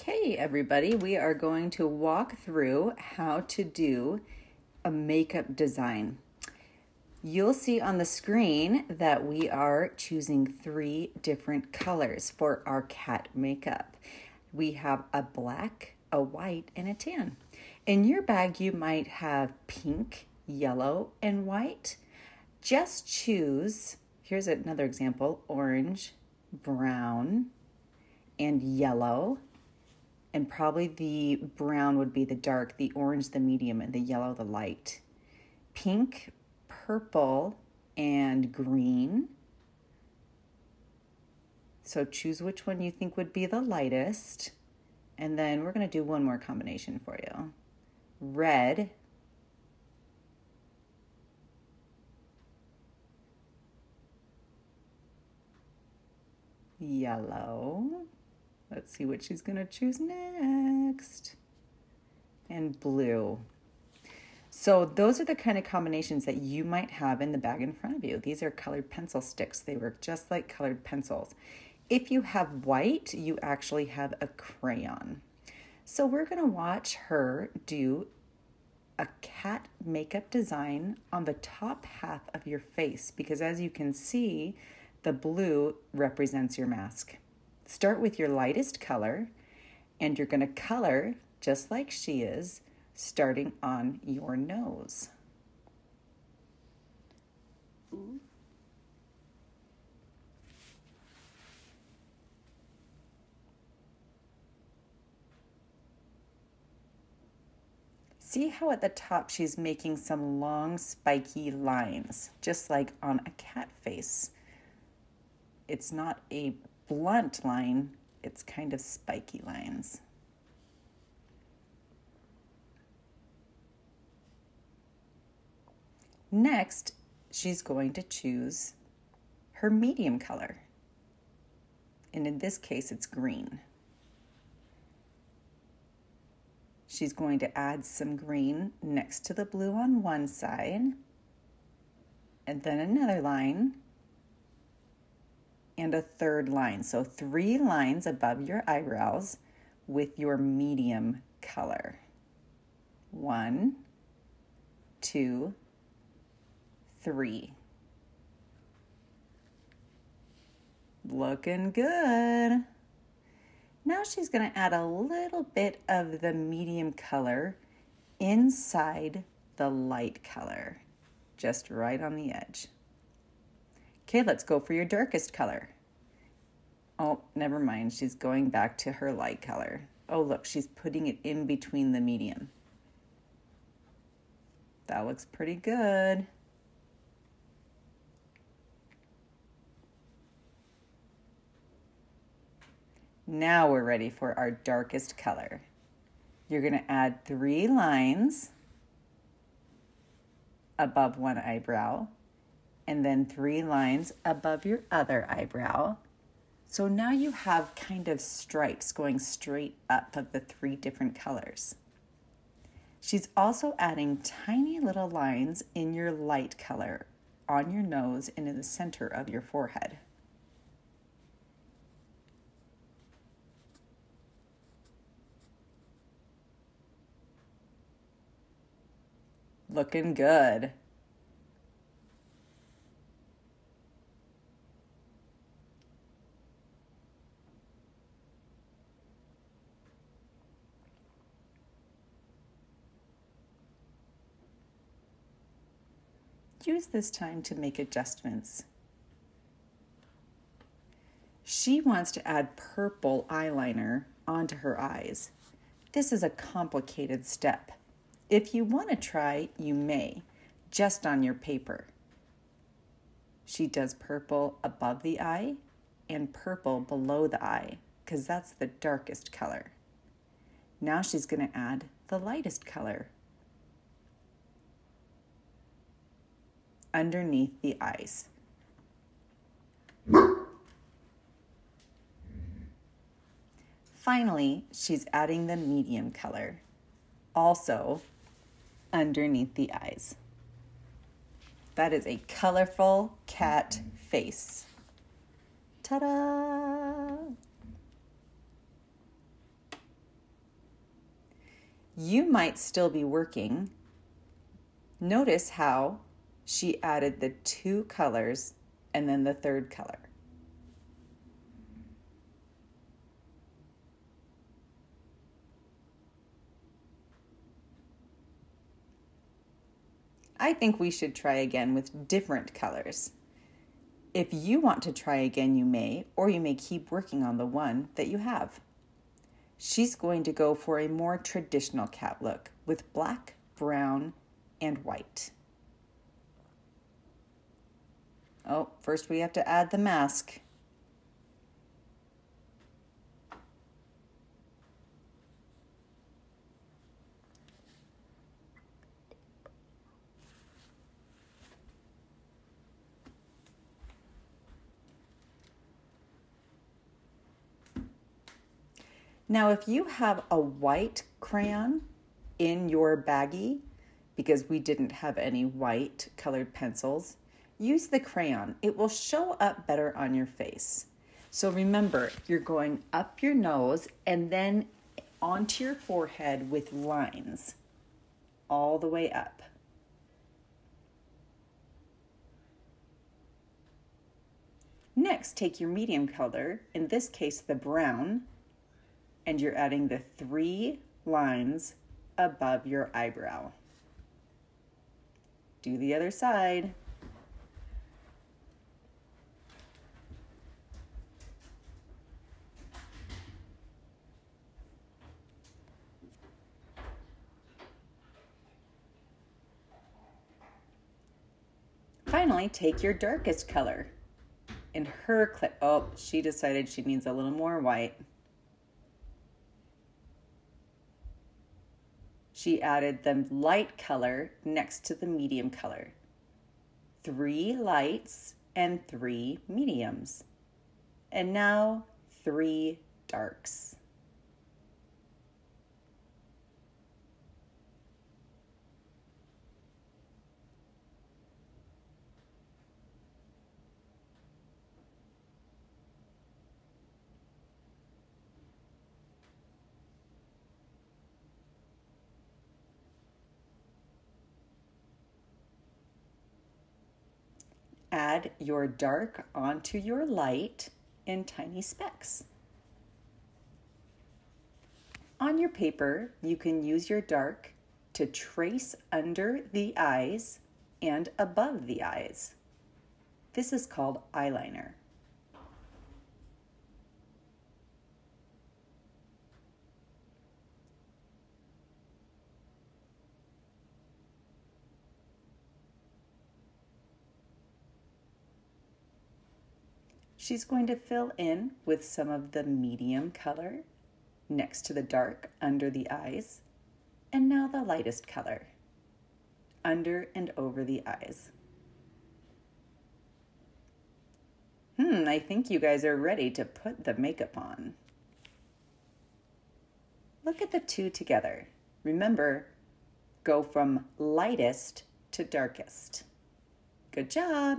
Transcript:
Okay, everybody, we are going to walk through how to do a makeup design. You'll see on the screen that we are choosing 3 different colors for our cat makeup. We have a black, a white, and a tan. In your bag, you might have pink, yellow, and white. Just choose, here's another example, orange, brown, and yellow. And probably the brown would be the dark, the orange the medium, and the yellow the light. Pink, purple, and green. So choose which one you think would be the lightest. And then we're going to do one more combination for you. Red, yellow. Let's see what she's going to choose next. And blue. So those are the kind of combinations that you might have in the bag in front of you. These are colored pencil sticks. They work just like colored pencils. If you have white, you actually have a crayon. So we're going to watch her do a cat makeup design on the top half of your face because as you can see, the blue represents your mask. Start with your lightest color, and you're going to color just like she is, starting on your nose. See how at the top she's making some long spiky lines, just like on a cat face. It's not a blunt line, it's kind of spiky lines. Next, she's going to choose her medium color. And in this case, it's green. She's going to add some green next to the blue on one side, and then another line, and a third line. So 3 lines above your eyebrows with your medium color. 1, 2, 3. Looking good. Now she's going to add a little bit of the medium color inside the light color, just right on the edge. Okay, let's go for your darkest color. Oh, never mind. She's going back to her light color. Oh, look, she's putting it in between the medium. That looks pretty good. Now we're ready for our darkest color. You're going to add 3 lines above one eyebrow, and then 3 lines above your other eyebrow. So now you have kind of stripes going straight up of the 3 different colors. She's also adding tiny little lines in your light color on your nose and in the center of your forehead. Looking good. Use this time to make adjustments. She wants to add purple eyeliner onto her eyes. This is a complicated step. If you want to try, you may, just on your paper. She does purple above the eye and purple below the eye, because that's the darkest color. Now she's going to add the lightest color underneath the eyes. Finally, she's adding the medium color, also underneath the eyes. That is a colorful cat face. Ta-da! You might still be working. Notice how she added the 2 colors and then the 3rd color. I think we should try again with different colors. If you want to try again, you may, or you may keep working on the one that you have. She's going to go for a more traditional cat look with black, brown, and white. Oh, first we have to add the mask. Now, if you have a white crayon in your baggie, because we didn't have any white colored pencils, use the crayon. It will show up better on your face. So remember, you're going up your nose and then onto your forehead with lines all the way up. Next, take your medium color, in this case the brown, and you're adding the 3 lines above your eyebrow. Do the other side. Finally, take your darkest color. In her clip, oh, she decided she needs a little more white. She added the light color next to the medium color. 3 lights and 3 mediums. And now 3 darks. Add your dark onto your light in tiny specks. On your paper, you can use your dark to trace under the eyes and above the eyes. This is called eyeliner. She's going to fill in with some of the medium color next to the dark under the eyes, and now the lightest color under and over the eyes. I think you guys are ready to put the makeup on. Look at the 2 together. Remember, go from lightest to darkest. Good job!